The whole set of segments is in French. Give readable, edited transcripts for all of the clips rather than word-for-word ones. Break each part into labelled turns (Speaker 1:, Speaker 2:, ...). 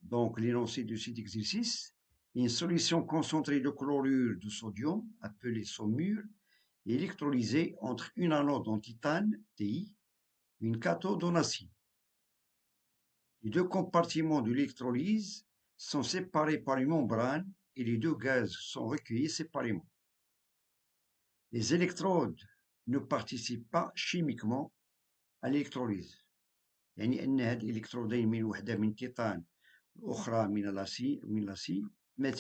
Speaker 1: Donc, l'énoncé de cet exercice, une solution concentrée de chlorure de sodium, appelée saumure, est électrolysée entre une anode en titane, Ti, et une cathode en acier. Les deux compartiments de l'électrolyse sont séparés par une membrane et les deux gaz sont recueillis séparément. Les électrodes ne participent pas chimiquement à l'électrolyse. يعني أن هاد الإلكترودين من وحدة من تيتان والأخرى من الأسي ما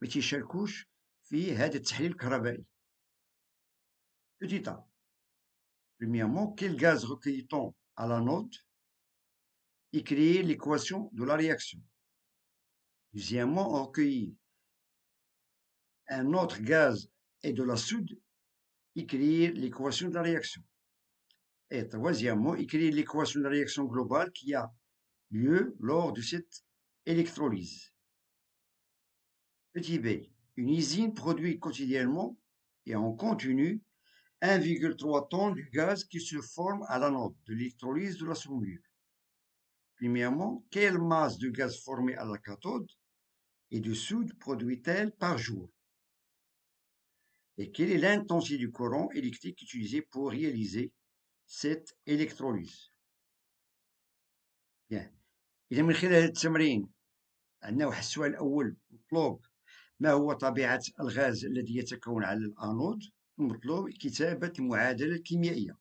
Speaker 1: تيشاركوش في هذا التحليل الكهربائي. Petit a. Premièrement, quel gaz recueille-t-on à l'anode et créer l'équation de la réaction? Deuxièmement, on recueille un autre gaz et de la soude et créer l'équation de la réaction. Et troisièmement, écrire l'équation de la réaction globale qui a lieu lors de cette électrolyse. Petit b, une usine produit quotidiennement et en continu 1,3 tonnes du gaz qui se forme à l'anode de l'électrolyse de la saumure. Premièrement, quelle masse de gaz formée à la cathode et de soude produit-elle par jour? Et quelle est l'intensité du courant électrique utilisé pour réaliser cette électrolyse? Bien. إذا من خلال هذا التمرين عندنا واحد السؤال الأول مطلوب ما هو طبيعة الغاز الذي يتكون على الأنود؟ المطلوب كتابة المعادلة الكيميائية.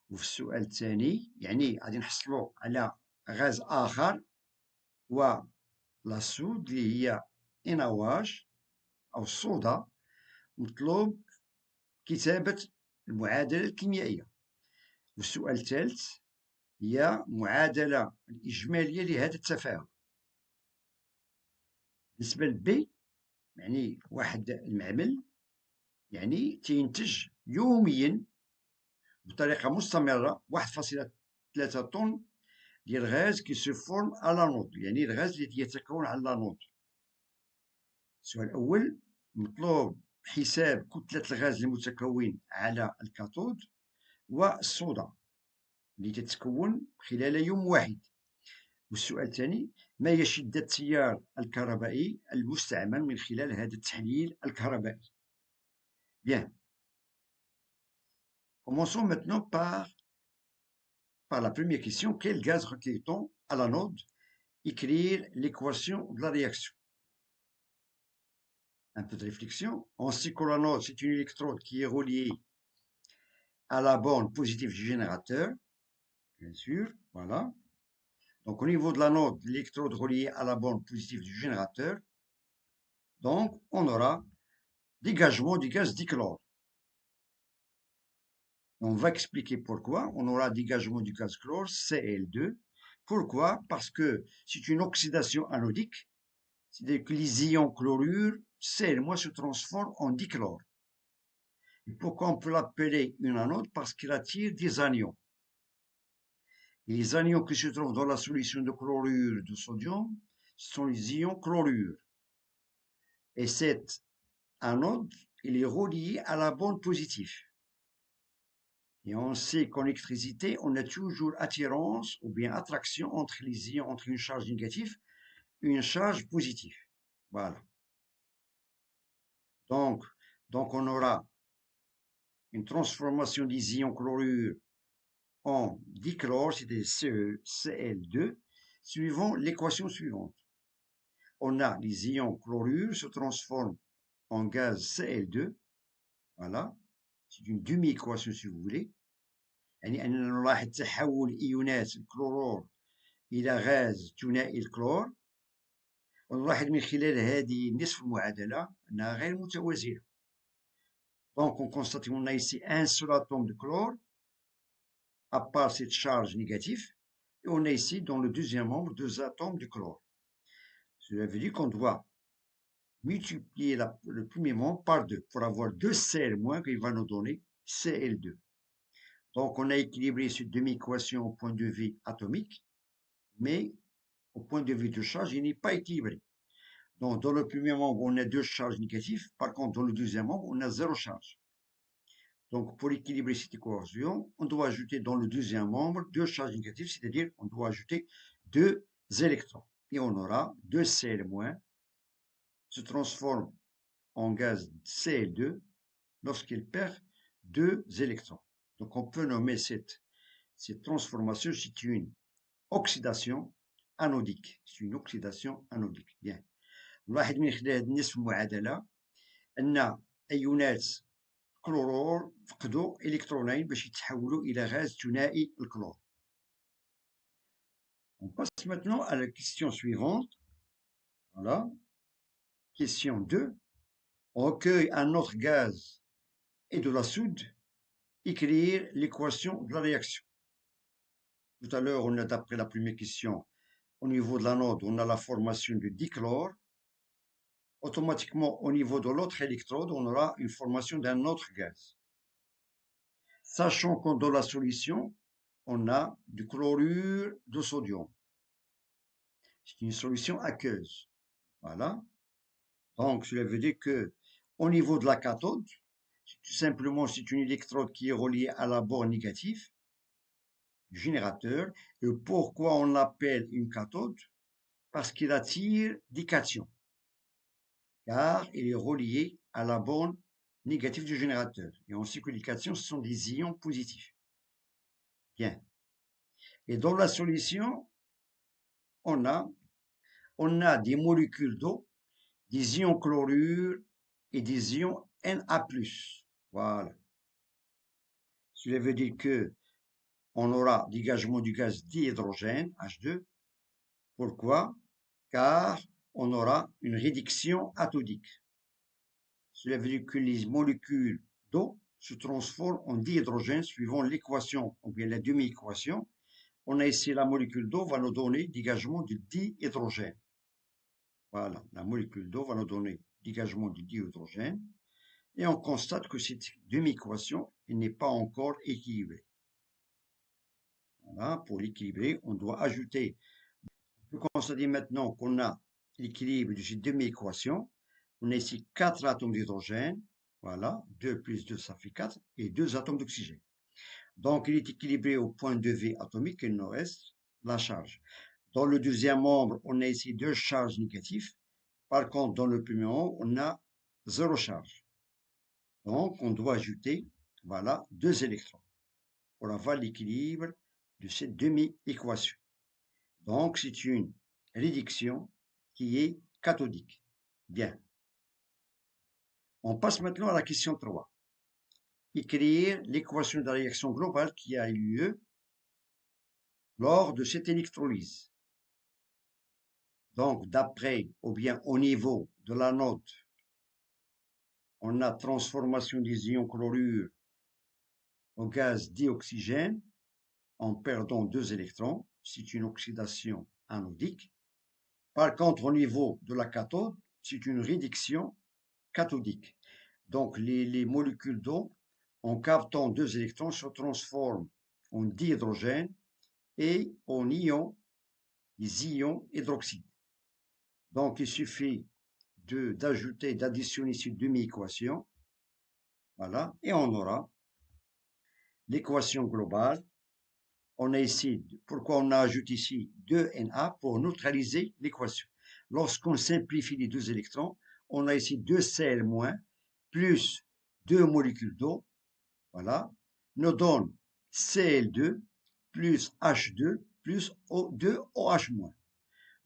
Speaker 1: وفي السؤال الثاني يعني غادي نحصلوا على غاز آخر هو لاسود اللي هي إناواج أو الصودا، مطلوب كتابة المعادلة الكيميائية. والسؤال الثالث هي معادلة الإجمالية لهذا التفاعل. بالنسبة للبي يعني واحد المعمل يعني تينتج يوميا بطريقة مستمرة 1.3 طن ديال الغاز كي سو فورم على لانود، يعني الغاز اللي يتكون على لانود. السؤال الأول مطلوب حساب كتلة الغاز المتكون على الكاثود والصودا اللي تتكون خلال يوم واحد. والسؤال الثاني ما هي شدة التيار الكهربائي المستعمل من خلال هذا التحليل الكهربائي. Bien. Commençons maintenant par la première question. Quel gaz recueille-t-on à l'anode? Écrire l'équation de la réaction. Un peu de réflexion. On sait que l'anode, c'est une électrode qui est reliée à la borne positive du générateur. Bien sûr, voilà. Donc, au niveau de l'anode, l'électrode reliée à la borne positive du générateur. Donc, on aura dégagement du gaz dichlore. On va expliquer pourquoi. On aura dégagement du gaz chlore, Cl2. Pourquoi? Parce que c'est une oxydation anodique. C'est-à-dire que les ions chlorure, Cl- se transforment en dichlore. Et pourquoi on peut l'appeler une anode? Parce qu'il attire des anions. Et les anions qui se trouvent dans la solution de chlorure de sodium sont les ions chlorure. Et cette anode, elle est reliée à la borne positive. Et on sait qu'en électricité, on a toujours attirance ou bien attraction entre les ions, entre une charge négative et une charge positive. Voilà. Donc on aura une transformation des ions chlorure en dichlore, c'est-à-dire Cl2, suivant l'équation suivante. On a les ions chlorure se transforment en gaz Cl2. Voilà. C'est une demi-équation si vous voulez. يعني أننا نلاحظ تحول إيونات الكلورور إلى غاز ثنائي الكلور، ونلاحظ من خلال هذه نصف المعادلة أنها غير متوازية. Donc on constate qu'on a ici un seul atome de chlore, à part cette charge négative, et on a ici dans le deuxième membre 2 atomes de chlore. Cela veut dire qu'on doit multiplier le premier membre par 2 pour avoir 2 Cl- qu'il va nous donner Cl2. Donc, on a équilibré cette demi-équation au point de vue atomique, mais au point de vue de charge, il n'est pas équilibré. Donc, dans le premier membre, on a 2 charges négatives. Par contre, dans le deuxième membre, on a 0 charge. Donc, pour équilibrer cette équation, on doit ajouter dans le deuxième membre 2 charges négatives, c'est-à-dire on doit ajouter 2 électrons. et on aura 2Cl- se transforme en gaz Cl2 lorsqu'il perd 2 électrons. Donc on peut nommer cette transformation, c'est une oxydation anodique. C'est une oxydation anodique. Bien. الواحد من خلال هذه النصف المعادلة أن أيونات كلورور فقدوا إلكترونين باش يتحولوا إلى غاز ثنائي الكلور. On passe maintenant à la question suivante. Voilà. Question 2. On recueille un autre gaz et de la soude. Écrire l'équation de la réaction. Tout à l'heure, on a d'après la première question, au niveau de l'anode, on a la formation de dichlore. Automatiquement, au niveau de l'autre électrode, on aura une formation d'un autre gaz. Sachant que dans la solution, on a du chlorure de sodium. C'est une solution aqueuse. Voilà. Donc, cela veut dire que au niveau de la cathode, tout simplement, c'est une électrode qui est reliée à la borne négative du générateur. Et pourquoi on l'appelle une cathode? Parce qu'il attire des cations, car il est relié à la borne négative du générateur. Et on sait que les cations, ce sont des ions positifs. Bien. Et dans la solution, on a des molécules d'eau, des ions chlorure et des ions Na+. Voilà. Cela veut dire que on aura dégagement du gaz dihydrogène, H2. Pourquoi? Car on aura une réduction atodique. Cela veut dire que les molécules d'eau se transforment en dihydrogène suivant l'équation, ou bien la demi-équation. On a ici la molécule d'eau va nous donner dégagement du dihydrogène. Voilà, la molécule d'eau va nous donner dégagement du dihydrogène. Et on constate que cette demi-équation n'est pas encore équilibrée. Voilà, pour l'équilibrer, on doit ajouter. On peut constater maintenant qu'on a l'équilibre de cette demi-équation. On a ici 4 atomes d'hydrogène. Voilà, 2 plus 2, ça fait 4. Et 2 atomes d'oxygène. Donc, il est équilibré au point de V atomique. Il nous reste la charge. Dans le deuxième membre, on a ici 2 charges négatives. Par contre, dans le premier membre, on a 0 charge. Donc, on doit ajouter, voilà, 2 électrons pour avoir l'équilibre de cette demi-équation. Donc, c'est une réduction qui est cathodique. Bien. On passe maintenant à la question 3. Écrire l'équation de la réaction globale qui a eu lieu lors de cette électrolyse. Donc, d'après, ou bien au niveau de l'anode, on a transformation des ions chlorure au gaz dioxygène en perdant 2 électrons. C'est une oxydation anodique. Par contre, au niveau de la cathode, c'est une réduction cathodique. Donc, les molécules d'eau, en captant 2 électrons, se transforment en dihydrogène et en ions, les ions hydroxyde. Donc, il suffit d'additionner ces demi-équations. Voilà, et on aura l'équation globale. On a ici, pourquoi on ajoute ici 2Na pour neutraliser l'équation. Lorsqu'on simplifie les 2 électrons, on a ici 2Cl- plus 2 molécules d'eau, voilà, nous donne Cl2 plus H2 plus O2OH-.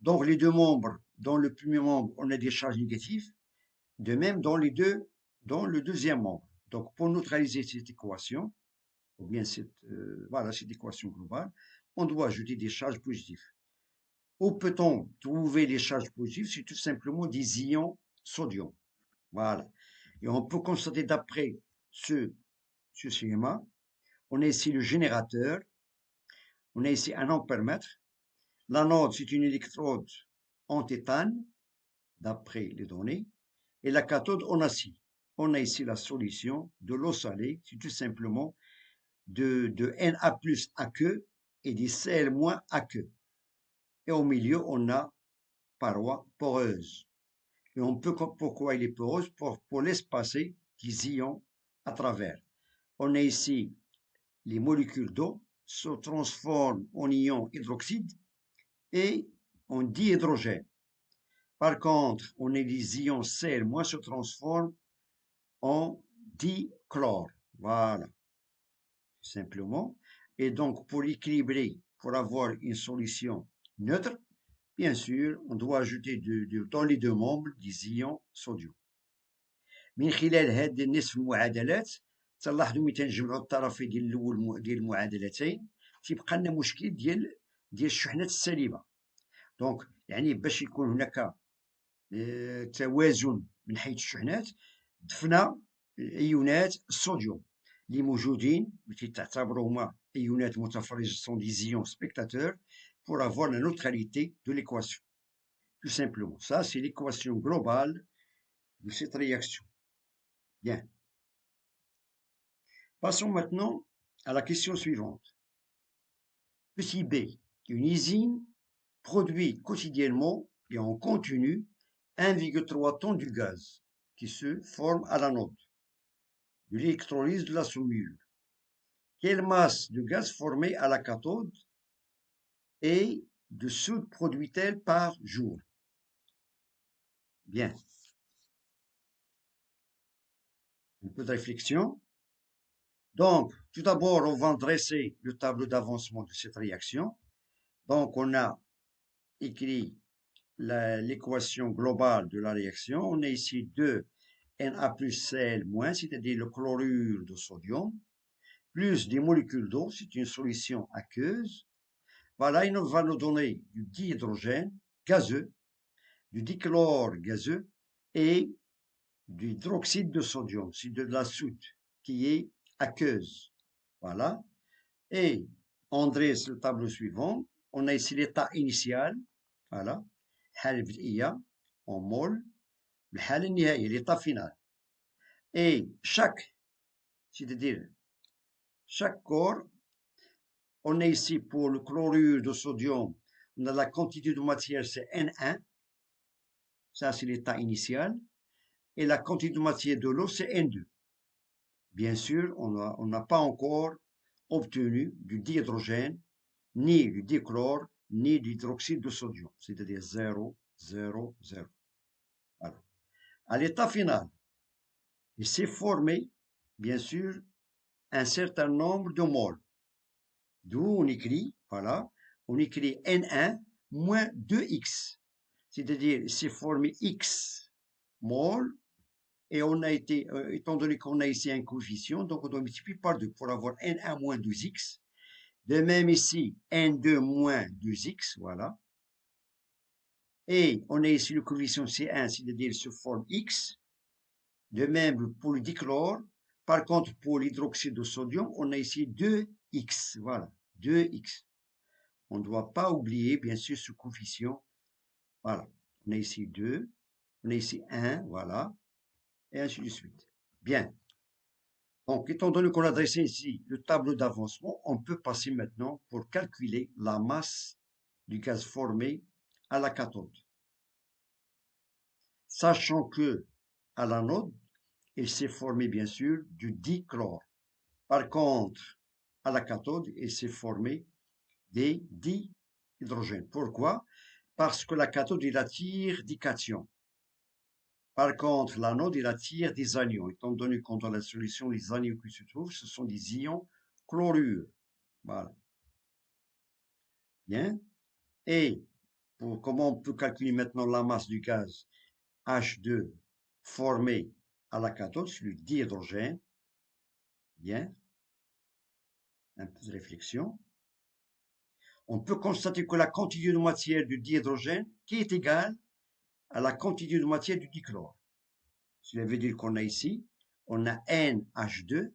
Speaker 1: Donc les deux membres, dans le premier membre, on a des charges négatives, de même dans le deuxième membre. Donc pour neutraliser cette équation, ou bien cette équation globale, on doit ajouter des charges positives. Où peut-on trouver les charges positives? C'est tout simplement des ions sodium. Voilà. Et on peut constater d'après ce schéma, on a ici le générateur, on a ici un ampèremètre. L'anode, c'est une électrode en tétane, d'après les données, et la cathode en acier. On a ici la solution de l'eau salée, c'est tout simplement de Na plus aqueux et des Cl- aqueux. Et au milieu, on a paroi poreuse. Et on peut, pourquoi il est poreuse? Pour laisser passer des ions à travers. On a ici les molécules d'eau se transforment en ions hydroxyde et en dihydrogène. Par contre, on a les ions Cl- se transforment en dichlore. Voilà, simplement. Et donc, pour équilibrer, pour avoir une solution neutre, bien sûr, on doit ajouter dans les deux membres des ions sodium. من خلال هذه النصف المعادلات تلاحظوا ملي تنجمعوا الطرفين ديال الاول ديال المعادلتين تيبقى لنا مشكل ديال الشحنات السالبه. دونك يعني باش يكون هناك توازن من حيث الشحنات ضفنا ايونات الصوديوم اللي موجودين اللي تعتبروا هما ايونات متفرجه سون دي زيون سبيكتاتور pour avoir la neutralité de l'équation. Tout simplement. Ça, c'est l'équation globale de cette réaction. Bien. Passons maintenant à la question suivante. Petit b, une usine produit quotidiennement et en continu 1,3 tonnes du gaz qui se forme à l'anode de l'électrolyse de la saumure. Quelle masse de gaz formée à la cathode et de soude produit-elle par jour? Bien. Un peu de réflexion. Donc, tout d'abord, on va dresser le tableau d'avancement de cette réaction. Donc, on a écrit l'équation globale de la réaction. On a ici 2 Na plus Cl-, c'est-à-dire le chlorure de sodium, plus des molécules d'eau, c'est une solution aqueuse. Voilà, il va nous donner du dihydrogène gazeux, du dichlore gazeux et du hydroxyde de sodium, c'est de la soude qui est aqueuse. Voilà. Et on dresse le tableau suivant. On a ici l'état initial. Voilà. الحالة البدئية en mol. الحالة النهائية l'état final. Et c'est-à-dire chaque corps, on a ici pour le chlorure de sodium, on a la quantité de matière, c'est N1. Ça, c'est l'état initial. Et la quantité de matière de l'eau, c'est N2. Bien sûr, on n'a pas encore obtenu du dihydrogène, ni du dichlore, ni du hydroxyde de sodium, c'est-à-dire 0, 0, 0. Voilà. À l'état final, il s'est formé, bien sûr, un certain nombre de moles. D'où on écrit, voilà, on écrit N1 moins 2X. C'est-à-dire, il s'est formé X moles. Et on a été, étant donné qu'on a ici un coefficient, donc on doit multiplier par 2 pour avoir N1 moins 2X. De même ici, N2 moins 2X, voilà. Et on a ici le coefficient C1, c'est-à-dire il se forme X. De même pour le dichlore. Par contre, pour l'hydroxyde de sodium, on a ici 2X, voilà, 2X. On ne doit pas oublier, bien sûr, ce coefficient. Voilà, on a ici 2, on a ici 1, voilà, et ainsi de suite. Bien. Donc, étant donné qu'on a dressé ici le tableau d'avancement, on peut passer maintenant pour calculer la masse du gaz formé à la cathode. Sachant que à l'anode, il s'est formé bien sûr du dichlore. Par contre, à la cathode, il s'est formé des dihydrogènes. Pourquoi? Parce que la cathode, il attire des cations. Par contre, l'anode, il attire des anions. Étant donné qu'on dans la solution, les anions qui se trouvent, ce sont des ions chlorure. Voilà. Bien. Et comment on peut calculer maintenant la masse du gaz H2 formé à la cathode, celui du dihydrogène? Bien. Un peu de réflexion. On peut constater que la quantité de matière du dihydrogène qui est égale à la quantité de matière du dichlore. Cela veut dire qu'on a ici, on a NH2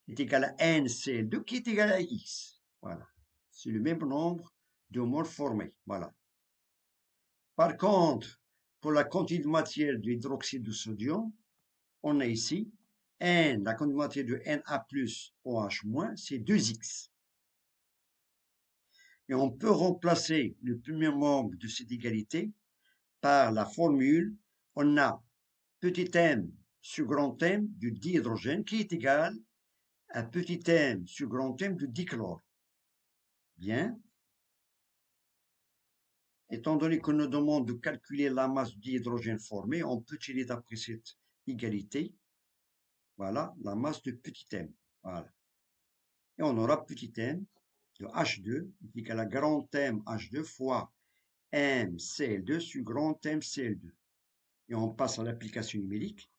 Speaker 1: est égal à NCl2 qui est égal à X. Voilà. C'est le même nombre de moles formés. Voilà. Par contre, pour la quantité de matière de l'hydroxyde de sodium, on a ici N, la quantité de matière de Na plus OH-, c'est 2X. Et on peut remplacer le premier membre de cette égalité par la formule, on a petit m sur grand M du dihydrogène qui est égal à petit m sur grand M du dichlore. Bien. Étant donné qu'on nous demande de calculer la masse du dihydrogène formée, on peut tirer d'après cette égalité, voilà, la masse de petit m. Voilà. Et on aura petit m de H2 est égal à grand M H2 fois MCl2 sur grand MCl2. Et on passe à l'application numérique.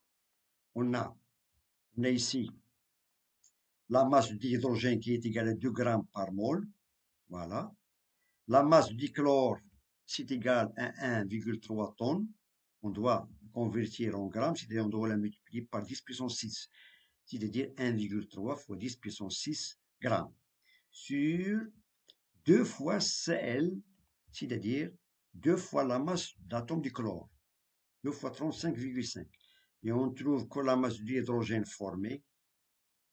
Speaker 1: On a ici la masse du dihydrogène qui est égale à 2 grammes par mol. Voilà. La masse du dichlore, c'est égal à 1,3 tonnes. On doit convertir en grammes, c'est-à-dire on doit la multiplier par 10 puissance 6, c'est-à-dire 1,3 fois 10 puissance 6 grammes, sur 2 fois Cl, c'est-à-dire 2 fois la masse d'atome du chlore, 2 fois 35,5. Et on trouve que la masse du hydrogène formée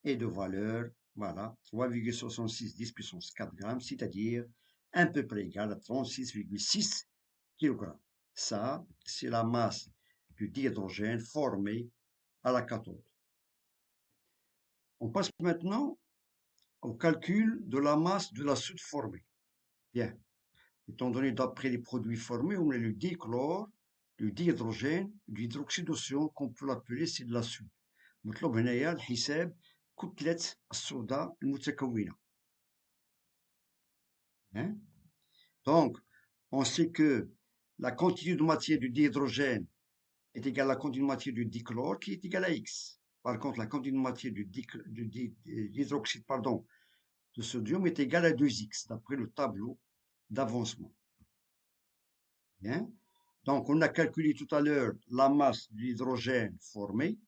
Speaker 1: est de valeur, voilà, 3,66 10 puissance 4 grammes, c'est-à-dire à peu près égal à 36,6 kg. Ça, c'est la masse du dihydrogène formé à la cathode. On passe maintenant au calcul de la masse de la soude formée. Bien. Étant donné d'après les produits formés, on a le dichlore, le dihydrogène, l'hydroxyde d'oxygène, qu'on peut l'appeler c'est de la soude. مطلوب هنايا الحساب كتلة الصودا المتكونة. Donc, on sait que la quantité de matière du dihydrogène est égale à la quantité de matière du dichlore qui est égale à X. Par contre, la quantité de matière du d'hydroxyde de sodium est égale à 2X, d'après le tableau d'avancement. Bien. Donc, on a calculé tout à l'heure la masse de l'hydrogène formé,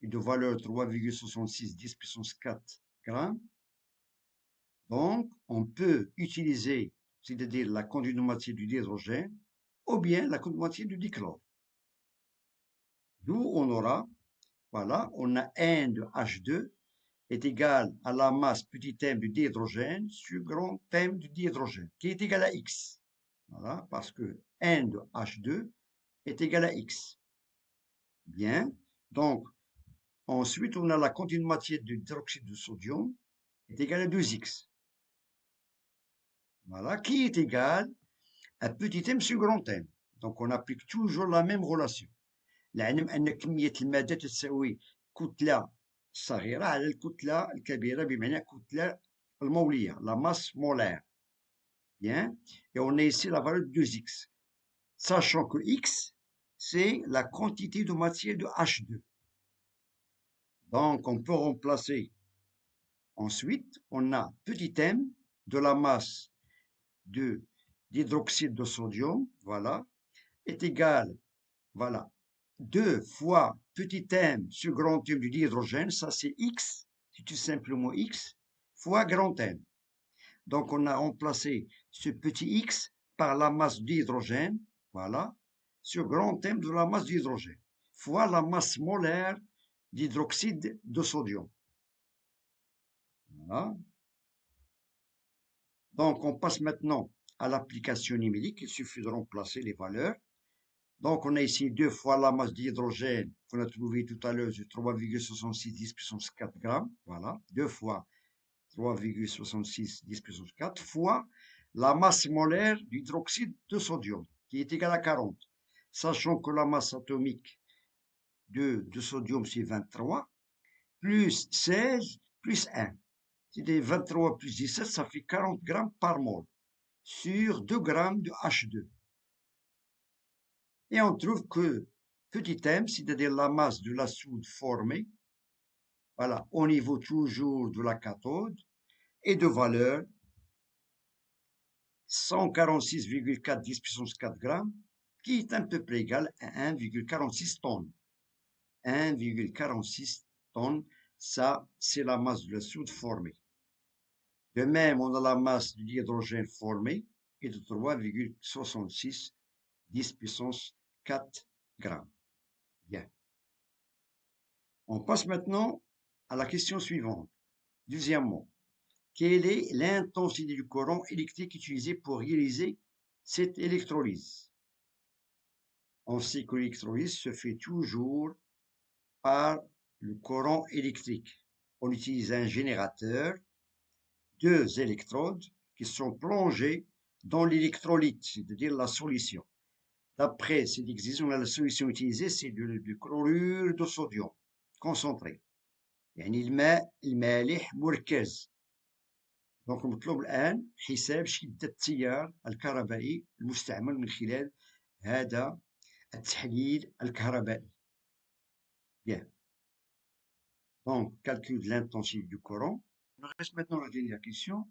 Speaker 1: et de valeur 3,66 10 puissance 4 grammes. Donc, on peut utiliser, c'est-à-dire la quantité de matière du dihydrogène, ou bien la quantité de matière du dichlore. D'où on aura, voilà, on a N de H2 est égal à la masse petit m du dihydrogène sur grand M du dihydrogène, qui est égal à X. Voilà, parce que N de H2 est égal à X. Bien, donc, ensuite, on a la quantité de matière de l'hydroxyde de sodium est égale à 2X. Voilà, qui est égal à petit m sur grand M. Donc, on applique toujours la même relation. العلم أن كمية المادة تساوي كتلة صغيرة على الكتلة الكبيرة بمعنى الكتلة المولية la masse molaire. Bien, et on a ici la valeur de 2x, sachant que x c'est la quantité de matière de H2. Donc on peut remplacer. Ensuite, on a petit m de la masse de d'hydroxyde de sodium, voilà, est égal, voilà, 2 fois petit m sur grand M du dihydrogène, ça c'est x, c'est tout simplement x, fois grand M. Donc on a remplacé ce petit x par la masse d'hydrogène, voilà, sur grand M de la masse d'hydrogène, fois la masse molaire d'hydroxyde de sodium. Voilà. Donc on passe maintenant à l'application numérique, il suffit de remplacer les valeurs. Donc, on a ici 2 fois la masse d'hydrogène qu'on a trouvé tout à l'heure de 3,66 10 puissance 4 grammes. Voilà, 2 fois 3,66 10 puissance 4 fois la masse molaire d'hydroxyde de sodium, qui est égale à 40. Sachant que la masse atomique de sodium, c'est 23, plus 16, plus 1. C'est 23 plus 17, ça fait 40 grammes par mol sur 2 grammes de H2. Et on trouve que petit m, c'est-à-dire la masse de la soude formée, voilà, au niveau toujours de la cathode, est de valeur 146,4 10 puissance 4 grammes, qui est à peu près égal à 1,46 tonnes. 1,46 tonnes, ça, c'est la masse de la soude formée. De même, on a la masse de l'hydrogène formé, qui est de 3,66 10 puissance 4 grammes. Bien. On passe maintenant à la question suivante. Deuxièmement, quelle est l'intensité du courant électrique utilisé pour réaliser cette électrolyse? On sait que l'électrolyse se fait toujours par le courant électrique. On utilise un générateur, 2 électrodes qui sont plongées dans l'électrolyte, c'est-à-dire la solution. D'après cette exigence, la solution utilisée, c'est du chlorure de sodium concentré. يعني المالح مركز. دونك المطلوب الآن حساب شدة التيار الكهربائي المستعمل من خلال هذا التحليل الكهربائي. Bien. Donc, calcul de l'intensité du courant. Il nous reste maintenant à régler la question.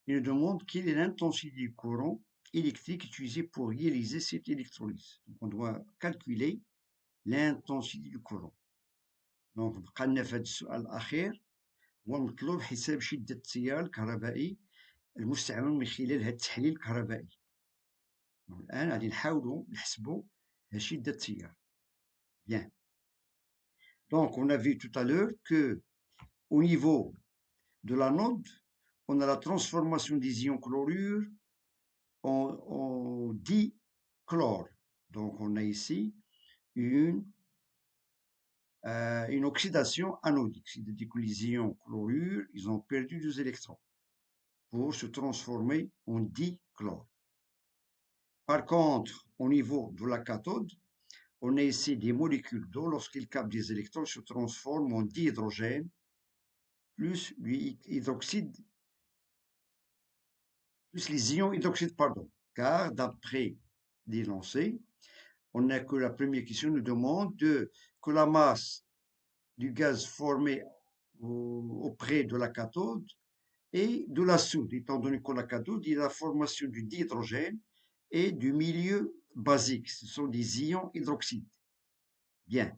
Speaker 1: Il nous demande quelle est l'intensité du courant électrique utilisé pour réaliser cette électrolyse. Donc, on doit calculer l'intensité du courant. Donc, بقى لنا في هذا السؤال الأخير هو المطلوب حساب شدة التيار الكهربائي المستعمل من خلال هذا التحليل الكهربائي. الآن غادي نحاولوا نحسبوا شدة التيار. Bien. Donc, on a vu tout à l'heure que au niveau de l'anode, on a la transformation des ions chlorure en dichlore. Donc, on a ici une oxydation anodique. C'est-à-dire que les ions chlorure, ils ont perdu 2 électrons pour se transformer en dichlore. Par contre, au niveau de la cathode, on a ici des molécules d'eau, lorsqu'ils captent des électrons, se transforment en dihydrogène plus l'hydroxyde, plus les ions hydroxyde, pardon. Car d'après l'énoncé, on a que la première question nous demande que la masse du gaz formé auprès de la cathode et de la soude, étant donné que la cathode, il y a la formation du dihydrogène et du milieu basique, ce sont des ions hydroxydes. Bien.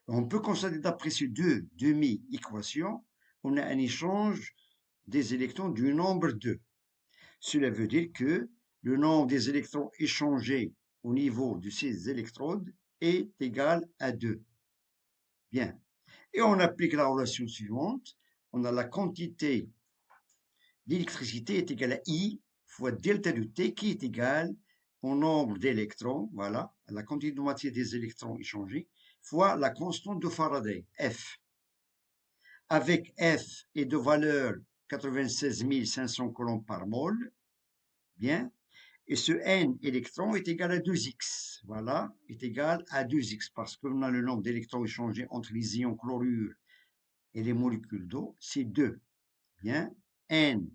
Speaker 1: On peut constater d'après ces deux demi-équations, on a un échange des électrons du nombre 2. Cela veut dire que le nombre des électrons échangés au niveau de ces électrodes est égal à 2. Bien. Et on applique la relation suivante. On a la quantité d'électricité est égale à I fois delta de T qui est égal au nombre d'électrons, voilà, la quantité de moitié des électrons échangés, fois la constante de Faraday, F. Avec F et de valeur 96 500 coulombs par mol, bien, et ce N électrons est égal à 2x, voilà, est égal à 2x, parce qu'on a le nombre d'électrons échangés entre les ions chlorure et les molécules d'eau, c'est 2, bien, N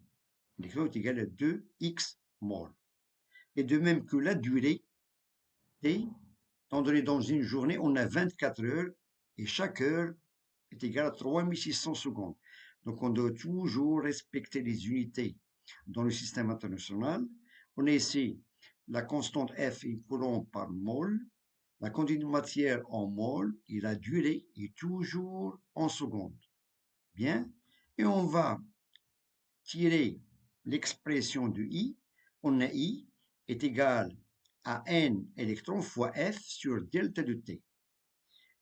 Speaker 1: électrons est égal à 2x mol. Et de même que la durée, T, étant donné dans une journée, on a 24 heures, et chaque heure est égale à 3600 secondes. Donc on doit toujours respecter les unités dans le système international. On a ici la constante F est coulomb par mol, la quantité de matière en mol, et la durée est toujours en secondes. Bien, et on va tirer l'expression de I. On a I est égal à N électrons fois F sur delta de T.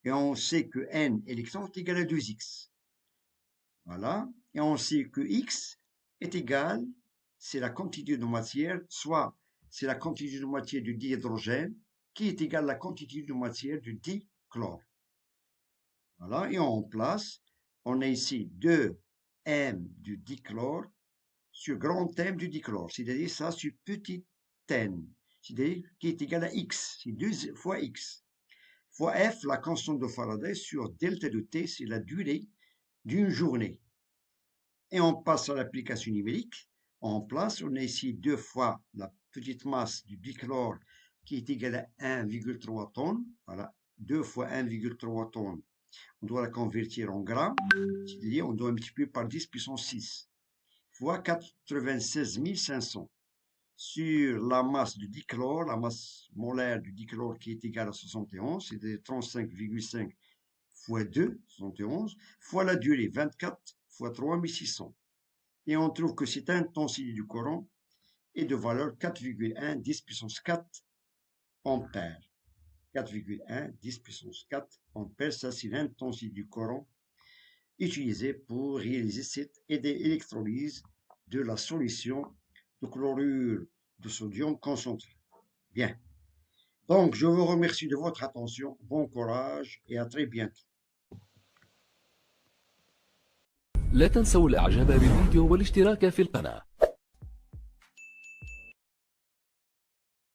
Speaker 1: Et on sait que N électrons est égal à 2x. Voilà. Et on sait que X est égal, c'est la quantité de matière, soit c'est la quantité de matière du dihydrogène qui est égale à la quantité de matière du dichlore. Voilà. Et on place, on a ici 2m du dichlore sur grand M du dichlore, c'est-à-dire ça sur petit n, c'est-à-dire qui est égal à x, c'est 2 fois x, fois F, la constante de Faraday, sur delta de T, c'est la durée d'une journée. Et on passe à l'application numérique. En place, on a ici 2 fois la petite masse du dichlore qui est égale à 1,3 tonnes. Voilà, 2 fois 1,3 tonnes. On doit la convertir en grammes, c'est-à-dire on doit multiplier par 10 puissance 6 fois 96 500 sur la masse du dichlore, la masse molaire du dichlore qui est égale à 71, c'est-à-dire 35,5 fois 2, 71, fois la durée, 24 fois 3600. Et on trouve que cette intensité du courant est de valeur 4,1 10 puissance 4 ampères. 4,1 10 puissance 4 ampères, ça c'est l'intensité du courant utilisée pour réaliser cette électrolyse de la solution de chlorure de sodium concentré. Bien. Donc, je vous remercie de votre attention. Bon courage et à très bientôt.
Speaker 2: لا تنسوا الإعجاب بالفيديو والاشتراك في القناة.